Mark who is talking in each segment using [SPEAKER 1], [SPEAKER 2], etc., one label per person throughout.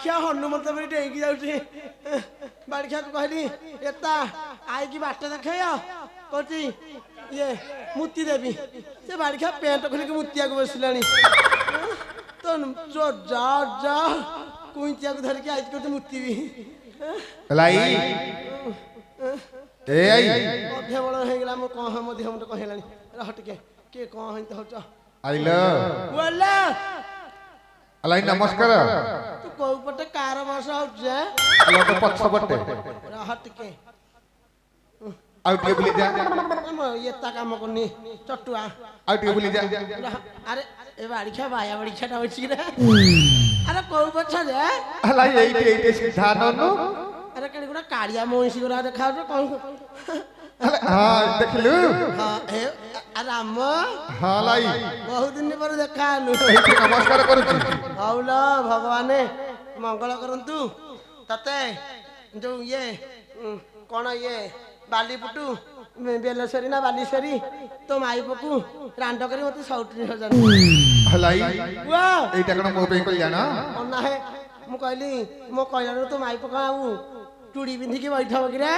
[SPEAKER 1] ବାଡ଼ିଖିଆ ହନୁମନ୍ତ ପରି ଡେଇଁକି ଯାଉଛି। ବାଡ଼ିଖିଆକୁ କହିଲି ଏତା ଆଇକି ବାଟ ଦେଖେଇଅ କହୁଛି ଇଏ ମୁତି ଦେବି। ସେ ବାଡ଼ିଖିଆ ପେଣ୍ଟ ଖୋଲିକି ମୁତିଆକୁ ବସିଲାଣି। ତ ଯା ଯା କୁଇଁଚିଆକୁ ଧରିକି ଆଇକି କହୁଛି ମୁତିବି। ଅଧେ ବଳ ହେଇଗଲା ମୋ କଣ ମୋ ଦେହ ମୁଣ୍ଡ କଣ ହେଲାଣି। ରହ ଟିକେ କିଏ କଣ ହେନ୍ତି ହଉଛ
[SPEAKER 2] ନମସ୍କାର।
[SPEAKER 1] ତୁ କୋଉ ପଟେ କାର ବସ ହଉଛି
[SPEAKER 2] ପଛ ପଟେ
[SPEAKER 1] ରହ ଟିକେ
[SPEAKER 2] ଆଉ ଟିକେ ବୁଲି ଯା।
[SPEAKER 1] ଏତା କାମ କରୁନି ଚଟୁଆ
[SPEAKER 2] ଆଉ ଟିକେ ବୁଲି ଯା।
[SPEAKER 1] ଆରେ ଏ ବାଡ଼ିଖିଆ ବାୟା ବାଡ଼ିଖିଆ ଟା ଅଛି ରେ। ଆରେ କୋଉ ପଛ ଯେ
[SPEAKER 2] ଏଇଠି ସିଧା ନନୁ।
[SPEAKER 1] ଆରେ କେଡି ଗୁଡା କାଳିଆ ମଇଁଷି ଗୁରା ଦେଖାଉଛ କଣ?
[SPEAKER 2] ଦେଖିଲୁ
[SPEAKER 1] ରାମ
[SPEAKER 2] লাই
[SPEAKER 1] ବହୁତ ଦିନ ପରେ ଦେଖା ହେଲୁ।
[SPEAKER 2] ନମସ୍କାର କରୁଛି।
[SPEAKER 1] ହଉଲ ଭଗବାନ ମଙ୍ଗଳ କରନ୍ତୁ। ତତେ ଯୋଉ ଇଏ କଣ ଇଏ ବାଲିପୁଟୁ ବେଲେଶ୍ୱରୀ ନା ବାଲିଶ୍ୱରୀ ତୋ ମାଇପକୁ ରାଣ୍ଡ କରି ମତେ 70,000
[SPEAKER 2] ଏଇଟା କଣ ମୋ ପାଇଁ କଲ୍ୟାଣ?
[SPEAKER 1] ଅନାହେ ମୁଁ କହିଲି ମୋ କଲ୍ୟାଣରୁ ତୋ ମାଇପ କଣ ଆଉ ଚୁଡ଼ି ପିନ୍ଧିକି ବୈଠବ କିରେ?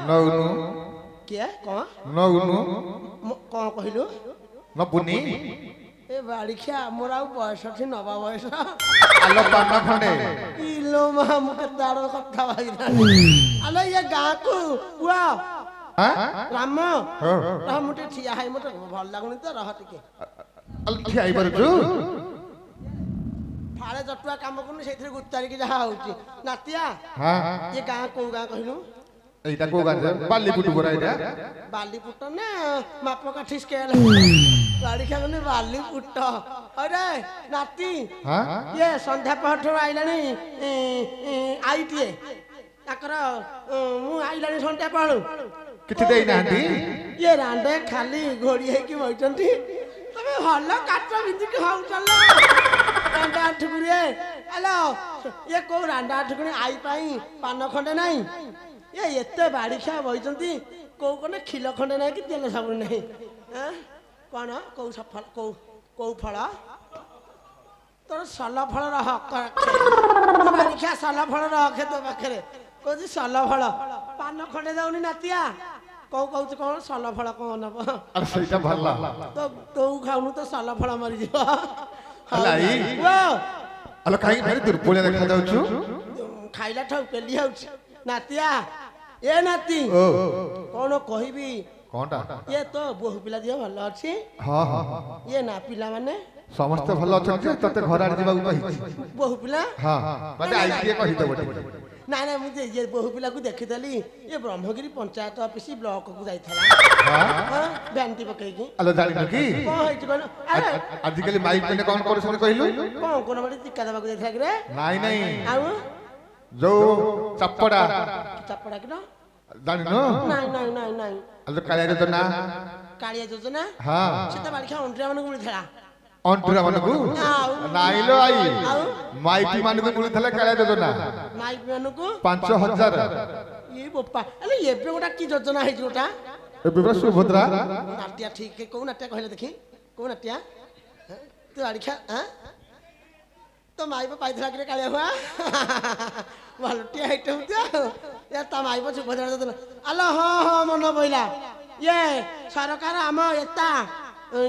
[SPEAKER 2] ନଉନୁ
[SPEAKER 1] କିଏ କଣ
[SPEAKER 2] ନଉନୁ
[SPEAKER 1] କଣ କହିଲୁ?
[SPEAKER 2] ନବୁନି
[SPEAKER 1] ଏ ବାଡ଼ିଖିଆ ମୋର ଆଉ ବୟସ ଅଛି ନବା ବୟସ।
[SPEAKER 2] ଆଲୋ ପାନ ଖଣ୍ଡେ
[SPEAKER 1] ଇଲୋ ମା ମୁଁ କେତେ ଆଡ କଥା ଭାବିଲାନି। ଆଲୋ ଇଏ ଗାଁକୁ ପୁଅ ରାମ ରହ ମୁଁ ଟିକେ ଠିଆ ହେଇ ମତେ ଭଲ ଲାଗୁନି ତ ରହ ଟିକେ।
[SPEAKER 2] ଠିଆ ହେଇପାରୁଛୁ?
[SPEAKER 1] ଫାଳେ ଜଟୁଆ କାମ କରୁନି ସେଇଥିରେ ଗୁତାରିକି ଯାହା ହଉଛି। ନାତିଆ ଇଏ ଗାଁ କୋଉ ଗାଁ କହିଲୁ?
[SPEAKER 2] ଏଇଟା କୋଉ ଗାଁ? ବାଲିପୁଟୁ ପରା ଏଇଟା।
[SPEAKER 1] ବାଲିପୁଟ ନା ମାପକାଠି ସ୍କେଲ? ବାଡ଼ିଖିଆ ମାନେ ବାଲିପୁଟ। ଅରେ ନାତି ଇଏ ସନ୍ଧ୍ୟା ପହରଠୁ ଆଇଲାଣି ଆଇଟିଏ ତାଙ୍କର ମୁଁ ଆଇଲାଣି ସନ୍ଧ୍ୟା ପହଳୁ
[SPEAKER 2] କିଛି ଦେଇନାହାନ୍ତି।
[SPEAKER 1] ଇଏ ରାଣ୍ଡେ ଖାଲି ଘୋଡ଼ି ହେଇକି ବଇଛନ୍ତି। ତମେ ଭଲ କାଠ ବିନ୍ଧିକି ହଉଚଲ ରାଣ୍ଡା ଆଠୁକୁରିଏ। ଆଲୋ ଇଏ କୋଉ ରାଣ୍ଡା ଆଠୁକୁଣି ଆଇ ପାଇଁ ପାନ ଖଣ୍ଡେ ନାହିଁ। ଇଏ ଏତେ ବାଡ଼ିଖିଆ ବଇଛନ୍ତି କୋଉ କନେ ଖିଲ ଖଣ୍ଡେ ନାହିଁ କି ତେଲ ସାବୁନ ନାହିଁ। କଣ କୋଉ ସଫଳ କୋଉ ଫଳ ତୋର ସଲ ଫଳ ରହ ବାଡ଼ିଖିଆ ସଲ ଫଳ ରଖେ ତୋ ପାଖରେ। କହୁଛି ସଲ ଫଳ ପାନ ଖଣ୍ଡେ ଦଉନି ନାତିଆ। କହୁଛୁ କଣ ସଲ ଫଳ କଣ ନବ?
[SPEAKER 2] ସେଇଟା ଭଲ
[SPEAKER 1] ତୁ ଖାଉନୁ ତ ସଲ ଫଳ ମରିଯିବ।
[SPEAKER 2] କାହିଁକି ଭାରି ଦୁର୍ବଳ ଦେଖା ଯାଉଛୁ?
[SPEAKER 1] ଖାଇଲା ଠାରୁ ପେଲି ଯାଉଛି। ନାତିଆ ଏ ନାତି କଣ କହିବି?
[SPEAKER 2] କଣଟା?
[SPEAKER 1] ଇଏ ତ ବୋହୁ ପିଲା ଦିହ ଭଲ ଅଛି? ଇଏ ନା ପିଲାମାନେ
[SPEAKER 2] ସମସ୍ତେ ଭଲ ଅଛନ୍ତି। ତତେ ଘର ଆଡେ ଯିବାକୁ କହିଛି।
[SPEAKER 1] ବୋହୁ ପିଲା
[SPEAKER 2] କହିଦେବ।
[SPEAKER 1] ନାଇଁ ନାଇଁ ମୁଁ ଇଏ ବୋହୁ ପିଲାକୁ ଦେଖିଥିଲି। ଇଏ ବ୍ରହ୍ମଗିରି ପଞ୍ଚାୟତ ଅଫିସ ବ୍ଲକକୁ ଯାଇଥିଲା ଭ୍ୟାନିଟି ପକେଇକି।
[SPEAKER 2] ଜାଣିନୁ କି
[SPEAKER 1] କଣ ହେଇଛି କହିଲ?
[SPEAKER 2] ଆଜିକାଲି ମାଇକ୍ ମାନେ କଣ କରୁଛନ୍ତି କହିଲୁ?
[SPEAKER 1] କଣ କୋନ ବାଡି ଟିକା ଦେବାକୁ ଯାଇଥିଲା କିରେ?
[SPEAKER 2] ନାଇଁ
[SPEAKER 1] ଆଉ
[SPEAKER 2] ଯୋଉ ଚାପଡା
[SPEAKER 1] କିର
[SPEAKER 2] ଜାଣିନୁ?
[SPEAKER 1] ନାଇଁ
[SPEAKER 2] କାଳିଆ ଯୋଜନା।
[SPEAKER 1] କାଳିଆ ଯୋଜନା ସେ ତ ବାଡ଼ିଖିଆ ଅଣ୍ଡିରା ମାନଙ୍କୁ ମିଳିଥିଲା।
[SPEAKER 2] ଅଣ୍ଟୁରା ମାନଙ୍କୁ ନାଇଲୋ ଆଇ ମାଇପି ମାନଙ୍କୁ ମିଳିଥିଲା କାଳିଆ ଯୋଜନା।
[SPEAKER 1] ମାଇପି ମାନଙ୍କୁ
[SPEAKER 2] 5,000।
[SPEAKER 1] ଇଏ ବୋପା ଆରେ ଏବେ ଗୋଟା କି ଯୋଜନା ହେଇଛି ଗୋଟା?
[SPEAKER 2] ଏବେ ସୁଭଦ୍ରା
[SPEAKER 1] ନାଟିଆ ଠିକ କୋଉ ନାଟିଆ କହିଲେ ଦେଖି କୋଉ ନାଟିଆ? ତୁ ବାଡ଼ିଖିଆ ତ ମାଇପ ପାଇଥିଲା କିରେ କାଳିଆ ହୁଆ? ଭଲଟିଆ ହେଇଟେ ହଉଛି ଆଉ ତା ମାଇପ ସୁଭଦ୍ରା ଯୋଜନା। ଆଲୋ ହଁ ମନ ପଇଲା। ଇଏ ସରକାର ଆମ ଏତା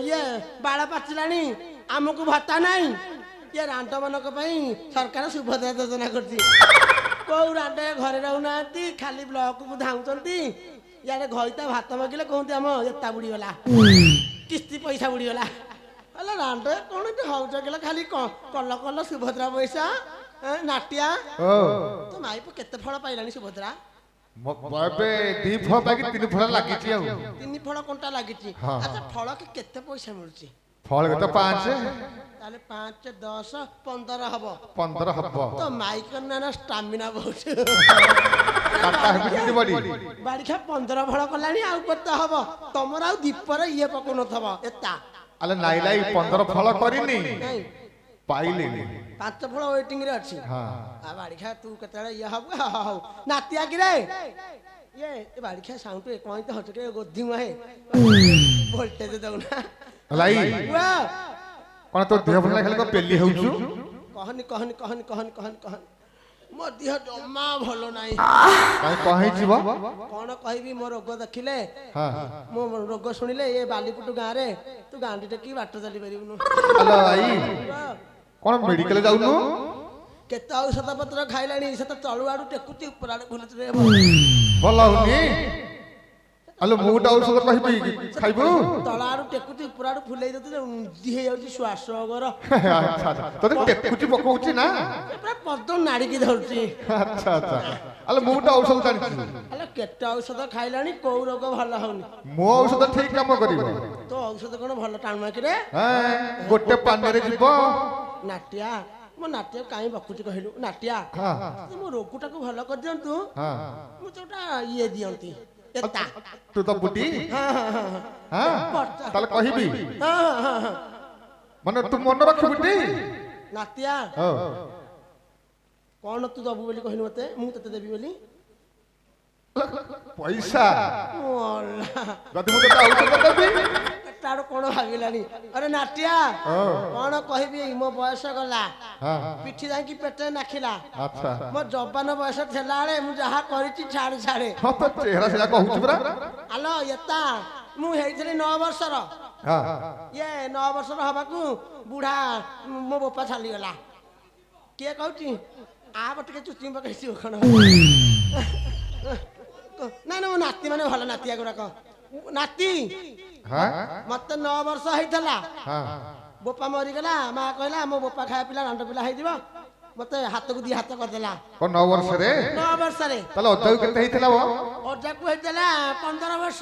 [SPEAKER 1] ଇଏ ବାଳ ପାଚିଲାଣି ଆମକୁ ଭତ୍ତା ନାହିଁ। ଇଏ ରାଣ୍ଡ ମାନଙ୍କ ପାଇଁ ସରକାର ସୁଭଦ୍ରା ଯୋଜନା କରୁଛି। କୋଉ ରାଣ୍ଡ ଘରେ ରହୁନାହାନ୍ତି ଖାଲି ବ୍ଲକକୁ ଧାଉଁଛନ୍ତି। ଇଆଡେ ଘଇତା ଭାତ ମାଗିଲେ କହନ୍ତି ଆମ ଏତା ବୁଡିଗଲା କିସ୍ତି ପଇସା ବୁଡିଗଲା। ହେଲେ ରାଣ୍ଡ କଣ ଏଠି ହଉଛ କିଲେ ଖାଲି କଲ ସୁଭଦ୍ରା ପଇସା। ନାଟିଆ ତ ମାଇପ କେତେ ଫଳ ପାଇଲାଣି ସୁଭଦ୍ରା?
[SPEAKER 2] ଏବେ 2 ଫଳ ପାଇକି 3 ଫଳ ଲାଗିଛି। ଆଉ
[SPEAKER 1] 3 ଫଳ କଣ୍ଟା ଲାଗିଛି। ଆଚ୍ଛା ଫଳ କେତେ ପଇସା ମିଳୁଛି?
[SPEAKER 2] ଫଳ ତ 5।
[SPEAKER 1] ତାହେଲେ 5, 10, 15 ହବ।
[SPEAKER 2] 15 ହବ।
[SPEAKER 1] ତ ମାଇକ ନା ଷ୍ଟାମିନା ବହୁତ। ବାଡ଼ିଖିଆ 15 ଫଳ କଲାଣି ଆଉ କେତେ ହବ? ତମର ଆଉ ଦୀପରେ ଇଏ ପକଉନଥବ ଏତା।
[SPEAKER 2] ଆଲେ ନାଇଁ 15 ଫଳ କରିନି ପାଇଲିନି।
[SPEAKER 1] 5 ଫଳ ୱେଟିଂ ରେ ଅଛି। ବାଡ଼ିଖିଆ ତୁ କେତେବେଳେ ଇଏ ହବୁ? ହଉ ନାତିଆ କିରେ ଇଏ ବାଡ଼ିଖିଆ ସାଉଣ୍ଡ କଣ ହଉଛି ଟିକେ ଗୋଧି ମୁହେ ଭୋଲ୍ଟେଜ ଦଉନା।
[SPEAKER 2] କଣ ତୋ ଦେହ ଭଲ ଖାଲି ପେଲି ହଉଛୁ?
[SPEAKER 1] କହନି କହନି କହନି କହନି କହନି କହନି ମୋ ଦେହ ଜମା ଭଲ ନାହିଁ।
[SPEAKER 2] କାଇଁ କହିଯିବ?
[SPEAKER 1] କଣ କହିବି ମୋ ରୋଗ ଦେଖିଲେ
[SPEAKER 2] ହଁ
[SPEAKER 1] ମୋ ରୋଗ ଶୁଣିଲେ ଏ ବାଲିପୁଟୁ ଗାଁରେ ତୁ ଗାଁଟି ଟେକି ବାଟ ଚାଲି ପାରିବୁନୁ।
[SPEAKER 2] ଆଲୋ ଆଇ କଣ ମେଡିକାଲ ଯାଉନୁ?
[SPEAKER 1] କେତେ ଔଷଧ ପତ୍ର ଖାଇଲାଣି ସେ ତ ତଳୁ ଆଡୁ ଟେକୁଛି ଉପର ଆଡୁ ଭୁଲୁଛି ରେ।
[SPEAKER 2] ଭଲ ହଉନି? ଆଲୋ ମୁଁ ଗୋଟେ ଔଷଧ କହିବି ଖାଇବୁ?
[SPEAKER 1] ତଳ ଆଡୁ ଟେକୁଛି ଉପର ଆଡୁ ଫୁଲେଇ ଦଉଛି ଉନ୍ଦି ହେଇଯାଉଛି ଶ୍ୱାସ ଅଗର।
[SPEAKER 2] ଆଚ୍ଛା ଆଚ୍ଛା ତତେ ଟେକୁଚି ପକଉଛି ନା?
[SPEAKER 1] ପୁରା ପଦ ନାଡ଼ିକି ଧରୁଛି।
[SPEAKER 2] ଆଚ୍ଛା ଆଚ୍ଛା ଆଲୋ ମୁଁ ଗୋଟେ ଔଷଧ ଜାଣିଛି।
[SPEAKER 1] ହେଲେ କେତେ ଔଷଧ ଖାଇଲାଣି କୋଉ ରୋଗ ଭଲ ହଉନି।
[SPEAKER 2] ମୋ ଔଷଧ ଠିକ କାମ କରିବ।
[SPEAKER 1] ତୋ ଔଷଧ କଣ ଭଲ ଟାଣୁଆ କିରେ?
[SPEAKER 2] ଗୋଟେ ପାନରେ ଯିବ।
[SPEAKER 1] ନାଟିଆ ମୋ ନାଟିଆ କାହିଁ ବକୁଛି କହିଲୁ? ନାଟିଆ ମୋ ରୋଗଟାକୁ ଭଲ କରିଦିଅନ୍ତୁ ମୁଁ ଯୋଉଟା ଇଏ ଦିଅନ୍ତି ଏତା।
[SPEAKER 2] ତୁ ତ ବୁଟି ତାହେଲେ କହିବି ମାନେ ତୁ ମନେ ରଖିବୁ ଟି?
[SPEAKER 1] ନାତିଆ କଣ ତୁ ଦବୁ ବୋଲି କହିଲୁ ମତେ? ମୁଁ ତତେ ଦେବି ବୋଲି
[SPEAKER 2] ପଇସା ଯଦି ମୁଁ ତତେ ଔଷଧ ଦେବି
[SPEAKER 1] ତାର କଣ ଭାବିଲାଣି? ଆରେ ନାଟିଆ କଣ କହିବି? ମୋ ବୟସ ଗଲା ପିଠି ଯାଇକି ପେଟରେ ନାଖିଲା। ମୋ ଯବାନ ବୟସ ଥିଲା ବେଳେ ମୁଁ ଯାହା କରିଛି ଛାଡେ ଛାଡେ। ଆଲୋ ଏତା ମୁଁ ହେଇଥିଲି 9 ବର୍ଷର। ଇଏ 9 ବର୍ଷର ହବାକୁ ବୁଢା ମୋ ବୋପା ଚାଲିଗଲା। କିଏ କହୁଛି ଆ ଟିକେ ଚୁଚି ପକେଇଛି କଣ? ନାଇଁ ମୋ ନାତି ମାନେ ଭଲ ନାତିଆ ଗୁଡାକ। ନାତି ମତେ 9 ବର୍ଷ ହେଇଥିଲା ବୋପା ମରିଗଲା। ମା କହିଲା ମୋ ବୋପା ଖାଇବା ପିଲା ରାଣ୍ଡ ପିଲା ହେଇଯିବ। ମତେ ହାତକୁ 2 ହାତ କରିଦେଲା।
[SPEAKER 2] 9 ବର୍ଷରେ?
[SPEAKER 1] 9 ବର୍ଷରେ।
[SPEAKER 2] ତାହେଲେ ଅଜାକୁ କେତେ ହେଇଥିଲା?
[SPEAKER 1] ଅଜାକୁ ହେଇଥିଲା 15 ବର୍ଷ।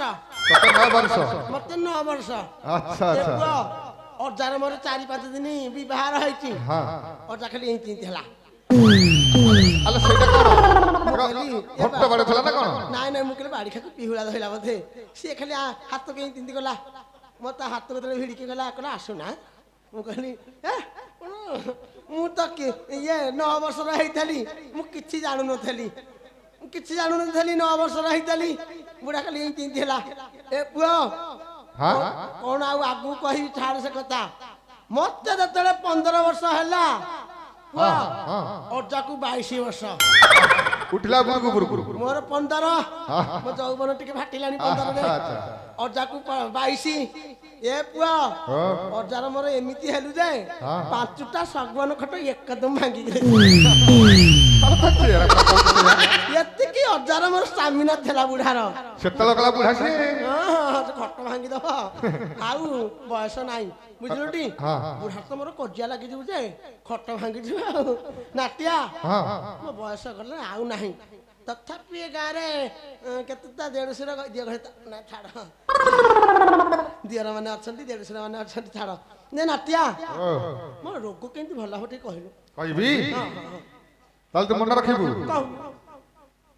[SPEAKER 2] ତତେ 9 ବର୍ଷ
[SPEAKER 1] ମତେ 9 ବର୍ଷ।
[SPEAKER 2] ଆଚ୍ଛା ଆଚ୍ଛା
[SPEAKER 1] ଅଜାର ମୋର 4-5 ଦିନ ବିବାହ ହେଇଛି। ଅଜା ଖାଲି ଏମିତି ହେଲା।
[SPEAKER 2] ଆଲୋ ସେଇଟା କଣ
[SPEAKER 1] ହଟ
[SPEAKER 2] ବାଡ ଥିଲା ନା କଣ?
[SPEAKER 1] ନାଇଁ ନାଇଁ ମୁଁ କହିଲି ବାଡି ଖାକୁ ପିହୁଳା ଧଇଲା ବୋଧେ। ସିଏ ଖାଲି ହାତ କେମିତି ଗଲା। ମତେ ହାତ ଯେତେବେଳେ ଭିଡିକି ଗଲା କହିଲା ଆସୁନା। ମୁଁ କହିଲି ମୁଁ ତ ଇଏ 9 ବର୍ଷର ହେଇଥିଲି। ମୁଁ କିଛି ଜାଣୁନଥିଲି। 9 ବର୍ଷର ହେଇଥିଲି। ବୁଢା ଖାଲି ଏମିତି ହେଲା। ଏ ପୁଅ କଣ ଆଉ ଆଗକୁ କହିବି ଛାଡ ସେ କଥା। ମତେ ଯେତେବେଳେ 15 ବର୍ଷ ହେଲା ଅଜାକୁ 22 ବର୍ଷ
[SPEAKER 2] ଉଠିଲା
[SPEAKER 1] ମୋର 15 ମୋ ଯୌବନ ଟିକେ ଭାଟିଲାଣି 15ରେ। ଅଜାକୁ 22। ଏ ପୁଅ ଅଜାର ମୋର ଏମିତି ହେଲୁ ଯେ 5ଟା ଶାଗୁଆନ ଖଟ ଏକଦମ ଭାଙ୍ଗିକି ଏତିକି ଅଜାର ମୋର ସ୍ଟାମିନା ଥିଲା ବୁଢାର।
[SPEAKER 2] ସେତେବେଳେ କଲା ବୁଢା ସେ
[SPEAKER 1] ଖଟ ଭାଙ୍ଗିଦବ ଆଉ ବୟସ ନାହିଁ ବୁଝିଲୁଟି? ବୁଢା ତ ମୋର କଜିଆ ଲାଗିଯିବୁ ଯେ ଖଟ ଭାଙ୍ଗିଯିବ ଆଉ। ନାଟିଆ ମୋ ବୟସ ଗଲେ ଆଉ ନାହିଁ। ତଥାପି ଏ ଗାଁରେ କେତେଟା ଦେଢଶୁର ନା ଛାଡ ଦିଅର ମାନେ ଅଛନ୍ତି ଦେଢଶୁର ମାନେ ଅଛନ୍ତି ଛାଡ। ନାଟିଆ ମୋ ରୋଗ କେମିତି ଭଲ ହବ ଟିକେ କହିଲୁ?
[SPEAKER 2] କହିବି ତାହେଲେ ତୁ ମନେ ରଖିବୁ।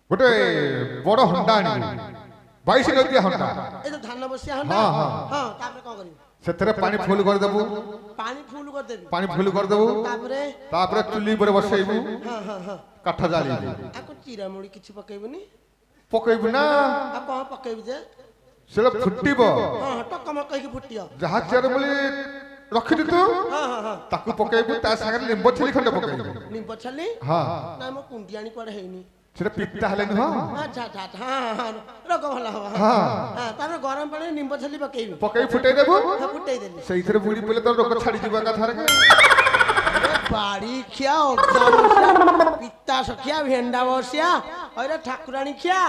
[SPEAKER 2] ଗୋଟେ ବଡ ହଣ୍ଡା ଆଣିବୁ 22 ନଦିଆ ହଣ୍ଡା।
[SPEAKER 1] ଏ ଯୋଉ ଧାନ ବସିଆ ହଣ୍ଡା। ତାପରେ କଣ କରିବୁ?
[SPEAKER 2] ସେଥିରେ ପାଣି ଫୁଲ କରିଦେବୁ।
[SPEAKER 1] ପାଣି ଫୁଲ କରିଦେବି।
[SPEAKER 2] ପାଣି ଫୁଲ କରିଦେବୁ। ତାପରେ ଚୁଲି ଉପରେ ବସେଇବୁ। କାଠ ଜାଳିବୁ।
[SPEAKER 1] ଆକୁ ଚିରାମୁଳି କିଛି ପକେଇବୁନି?
[SPEAKER 2] ପକେଇବୁ ନା।
[SPEAKER 1] ଆଉ କଣ ପକେଇବୁ ଯେ?
[SPEAKER 2] ସେଟା ଫୁଟିବ।
[SPEAKER 1] ଟକମକ ହେଇକି ଫୁଟିବ।
[SPEAKER 2] ଯାହା ଚିରାମୁଳି ରଖିଥିବୁ ତାକୁ ପକେଇବୁ। ତା ସାଙ୍ଗରେ ଲିମ୍ବ ଛେଲି ଖଣ୍ଡେ ପକେଇବୁ।
[SPEAKER 1] ଲିମ୍ବ ଛେଲି? ନାଇଁ ମୋ କୁଣ୍ଡିଆଣି କୁଆଡେ ହେଇନି।
[SPEAKER 2] ସେଟା ପିତା ହେଲେ ନୁହଁ।
[SPEAKER 1] ଆଚ୍ଛା ରୋଗ ଭଲ ହବ। ତାପରେ ଗରମ ପାଣିରେ ନିମ୍ବ ଛେଲି ପକେଇବି।
[SPEAKER 2] ପକେଇ ଫୁଟେଇ ଦେବୁ।
[SPEAKER 1] ଫୁଟେଇ ଦେଲି।
[SPEAKER 2] ସେଇଥିରେ ବୁଡି ପଇଲେ ତୋ ରୋଗ ଛାଡିଯିବ ଏକାଥରକେ।
[SPEAKER 1] ବାଡି ଖିଆ ପିତା ସଖିଆ ଭେଣ୍ଡା ବସିଆ ଠାକୁରାଣୀ ଖିଆ।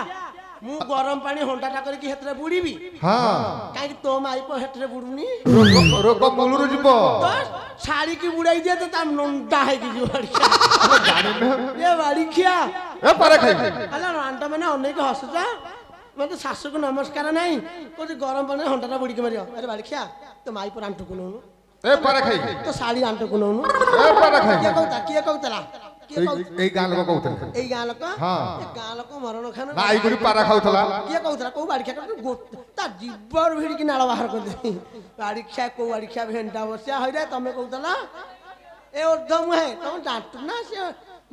[SPEAKER 1] ମୁଁ ଗରମ ପାଣି ହଣ୍ଡାଟା କରିକି ହେଥିରେ ବୁଡିବି। କାହିଁକି ତୋ ମାଇପ ହେଥିରେ ବୁଡୁନି?
[SPEAKER 2] ରୋଗ ମୂଳରୁ ଯିବ।
[SPEAKER 1] ଛାଡିକି ବୁଡେଇ ଦିଏ ତ ତା ନଣ୍ଡା ହେଇକି ଯିବ। ବାଡି ଖିଆ ରାଣ୍ଡ ମାନେ ଅନେଇକି ହସୁଛ। ମତେ ଶାଶୁକୁ ନମସ୍କାର ନାହିଁ କହୁଛି ଗରମ ପାଣିରେ ହଣ୍ଡାଟା ବୁଡିକି ମାରିବ। ଆରେ ବାଡି ଖିଆ ତୋ ମାଇପ ରାଣ୍ଟକୁ ନଉନୁ। ତୋ ଶାଢୀ ଆଣ୍ଟକୁ ନଉନୁ। କିଏ କହୁଥିଲା?
[SPEAKER 2] ଏଇ ଗାଁ ଲୋକ କହୁଥିଲେ।
[SPEAKER 1] ଏଇ ଗାଁ ଲୋକ? ଗାଁ ଲୋକ ମରଣ ଖାନ
[SPEAKER 2] ପାରା ଖାଉଥିଲା।
[SPEAKER 1] କିଏ କହୁଥିଲା? କୋଉ ବାଡିଖିଆ ତା ଜୀବରୁ ଭିଡିକି ନାଳ ବାହାର କରିଦେବି। ବାଡିଖିଆ କୋଉ ବାଡିଖିଆ ଭେଣ୍ଡା ବସିଆ ହଇରେ ତମେ କହୁଥିଲ? ଏ ଅର୍ଧ ମୁହେ ତମେ ଜାଣୁ ନା ସେ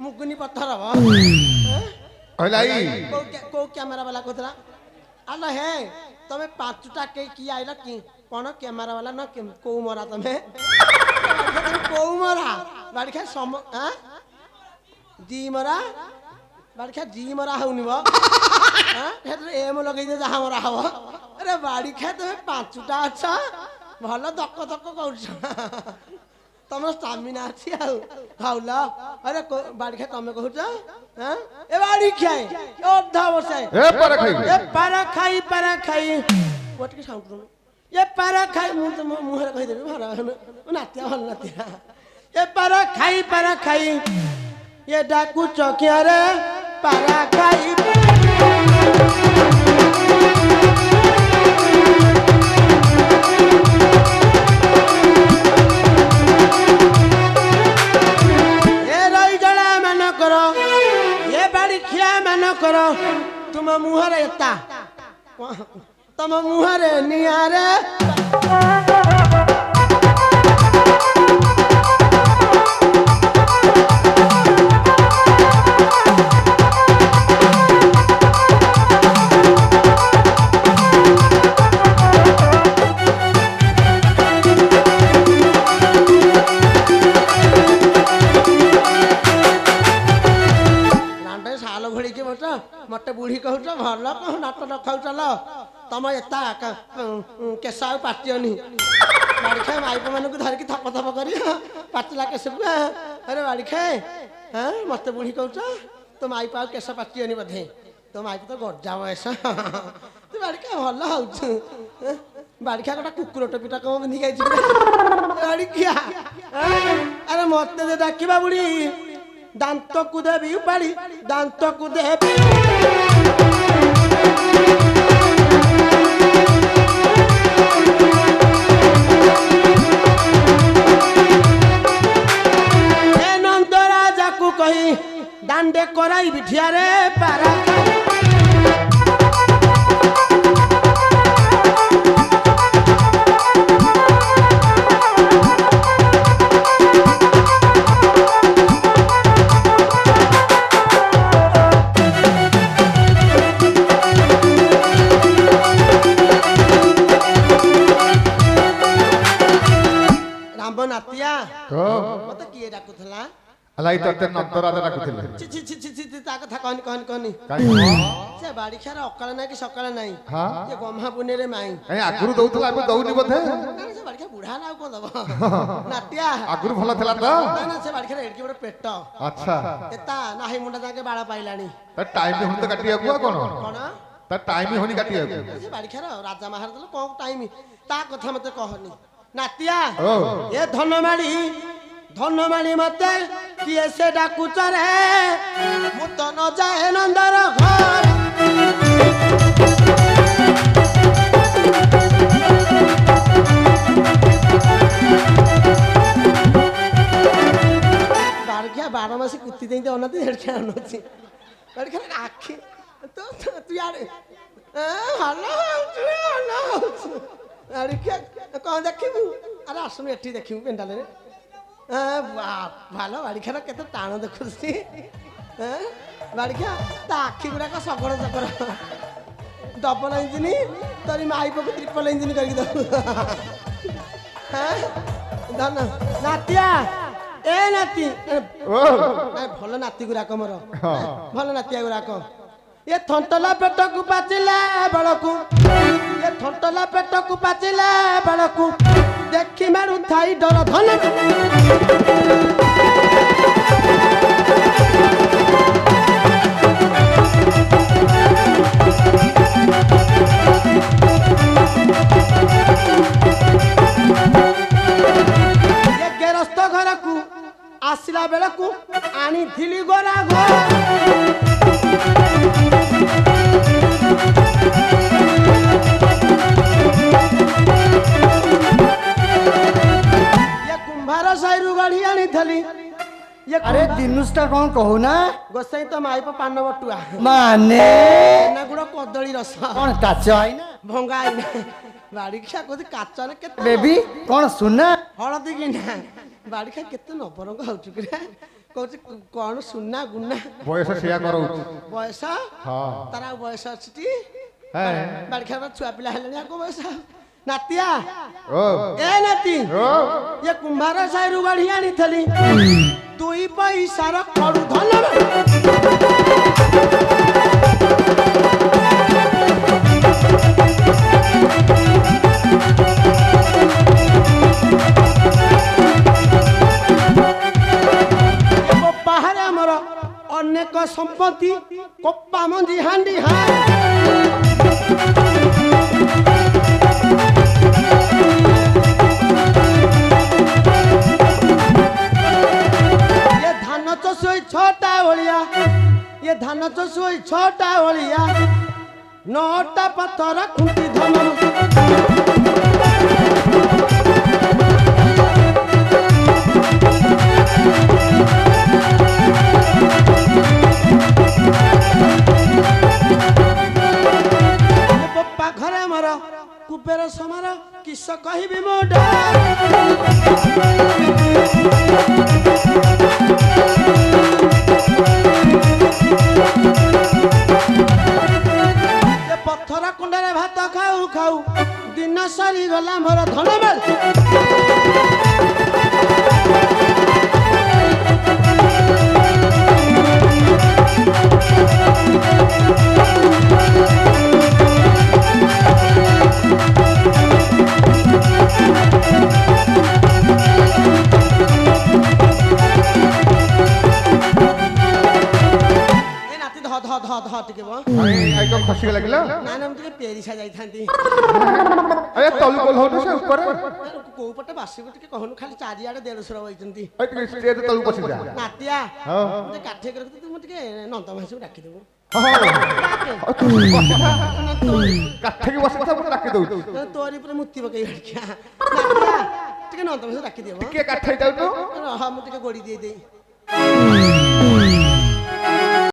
[SPEAKER 1] ମୁଗୁନି ପଥର। କୋଉ କ୍ୟାମେରା ବାଲା କହୁଥିଲା? ଆଲୋ ହେ ତମେ 5ଟା କିଏ ଆଇଲ କି कौन कैमरा वाला ना कौ मरा तमे कौ मरा बाड़ी खा सम हां जी मरा बाड़ी खा जी मरा होनी बा हां हेतरे एम लगै दे जहा मरा हबो अरे बाड़ी खा तमे पांचटा अच्छा भलो धक्क धक्क करछ तमर स्टामिना अछि हाउला अरे बाड़ी खा तमे कहूछ हां ए बाड़ी खाए ओ धावसे
[SPEAKER 2] ए पारा खाई
[SPEAKER 1] व्हाट के साउंड ये पारा खाई मुहर कहि देबे भरा नातिया भल नातिया ये पारा खाई ये डाकू चौकिया रे पारा खाई ये रई जड़ा मन करो ये बाड़ी खिया मन करो तुम मुहर एता तम मुहरे नियारे साल घोड़ी के बट मत बुढ़ी कहूच भल कह नाट रखाऊ चल तम एता केसा पाटियनी बाड़ी खाए माइप मानक धरिकी थप थप कर पाचला केस अरे बाड़ी खाए हाँ मत बुढ़ी कहूच तो माइप आ केस पाटियनी बोधे तो माइप तो गजा बयस तू बाड़ी खा भल हूँ बाड़ी खा गोटा कुकुर टोपीटा कम पिंधि गई बाड़ी खिया अरे मत डाकवा बुढ़ी दांत को देवी उपाड़ी दांत को देवी नंद राजा को कही दांडे कराई बिठिया रे पारा नातिया मत किए डाकुथला
[SPEAKER 2] अलाई तते नंतराजा डाकुथिले
[SPEAKER 1] छि छि छि छि छि ता कथा कहनी से बाड़ी खार अकाल नाही कि सकाळ नाही
[SPEAKER 2] हां
[SPEAKER 1] ये गम्हा पुने रे माई
[SPEAKER 2] ए आगुरु दउथला अब दउनी बोधे
[SPEAKER 1] से बाड़ी खा बुढ़ा ना कोन दब नातिया
[SPEAKER 2] आगुरु भला थला त
[SPEAKER 1] ना से बाड़ी खार एडकी बड पेट
[SPEAKER 2] अच्छा
[SPEAKER 1] एता नाही मुंडा जाके बाळा पाइलानी
[SPEAKER 2] त टाइम हुन त काटिया को कोन
[SPEAKER 1] कोन
[SPEAKER 2] त टाइम होनी काटिया
[SPEAKER 1] से बाड़ी खार राजा महाराज दल कोन टाइम ता कथा मते कहनी नातिया ये धनमाणी मते किए से डाकुच रे मु तो न जाए नंदर घर बारखिया 12 मासी कुत्ती देते अनती हेडखिया अनती बारखिया आखी तो तू यार हलो अरे क्या कौन देखिबू अरे आसनु एठी देखिबू पेंडाल रे भालो बाड़ी खाना केते टाण देखुसी बाड़ी खा ता आखी गुडा का सगड़ चकर डबल इंजिन तोरी माई पक ट्रिपल इंजिन करके दो धन नातिया ए नाती भल नाती गुराक मोर भल नातिया गुराक ये थंटला पेट को पाचिला बळकू ये थंटला पेट को पाचिला बळकू देखि मारू थाई डर धन ये गेरस्थ घर को आसिला बेला को आनी थिली गोरा गो कुंभार साइरु गाड़ी आनी थली ये
[SPEAKER 3] अरे दिनुष्टा कौन कहू ना
[SPEAKER 1] गोसाई तो माई पान बटुआ
[SPEAKER 3] माने
[SPEAKER 1] ना गुड़ कदली रस
[SPEAKER 3] कौन काच आई ना
[SPEAKER 1] भंगा आई ना बाड़ी खा कोथि काच ने केते
[SPEAKER 3] बेबी कौन सुना
[SPEAKER 1] हळदी कि ना बाड़ी खा केते नबरंग होउछु कि कहूँ कौन सुना गुना
[SPEAKER 2] बयस सेया करो
[SPEAKER 1] बयस
[SPEAKER 2] हां
[SPEAKER 1] तारा बयस अछि बाड़ी खा छुआ पिला हेले को बयस ନାତିଆ
[SPEAKER 2] ଓ
[SPEAKER 1] ଏ ନାତି
[SPEAKER 2] ଓ
[SPEAKER 1] ଏ କୁମ୍ଭାର ସାହିରୁ ଗଢ଼ି ଆଣିଥିଲି 2 ପଇସାର କଡୁ ଧନ ବାହାରେ ଆମର ଅନେକ ସମ୍ପତ୍ତି କପା ମଞ୍ଜି ହାଣ୍ଡି ये धान चाष होई 6टा ओलिया ये धान चाष होई 6टा ओलिया 9टा पत्थर खुंटी धन ପାଖରେ ଆମର କୁବେର ସମାର କିସ କହିବି ମୋ ପଥର କୁଣ୍ଡରେ ଭାତ ଖାଉ ଖାଉ ଦିନ ସରିଗଲା ମୋର ଧନବେଳ ଟିକେ
[SPEAKER 2] ଆଇ କଣ ଖସି ଲାଗିଲା
[SPEAKER 1] ନା ନା ମୁଁ ଟିକେ ପେରିସା ଯାଇଥାନ୍ତି
[SPEAKER 2] ଏ ତଳୁ କୋଲ ହଉନି ସେ ଉପରେ
[SPEAKER 1] କୋଉ ପଟେ ବାସିବୁ ଟିକେ କହୁନୁ ଖାଲି ଚାରିଆଡେ 150 ବଇଛନ୍ତି
[SPEAKER 2] ଏ ଟିକେ ଷ୍ଟେଜ ତଳୁ ବସି ଯା
[SPEAKER 1] ନାତିଆ
[SPEAKER 2] ହଁ
[SPEAKER 1] ମତେ କାଠେ କରିକି ତୁ ଟିକେ ନନ୍ଦ ମାସକୁ ଡାକିଦେବୁ
[SPEAKER 2] କାଠେକି ବସି କଥା ମୁଁ ଡାକି ଦଉଛୁ
[SPEAKER 1] ତୋରି ଉପରେ ମୁକ୍ତି ପକେଇ ନାତିଆ ଟିକେ ନନ୍ଦ ମାସକୁ ଡାକି ଦେବ
[SPEAKER 2] କିଏ କାଠେଇ ଯାଉଛୁ
[SPEAKER 1] ହଁ ମୁଁ ଟିକେ ଗୋଡି ଦେଇ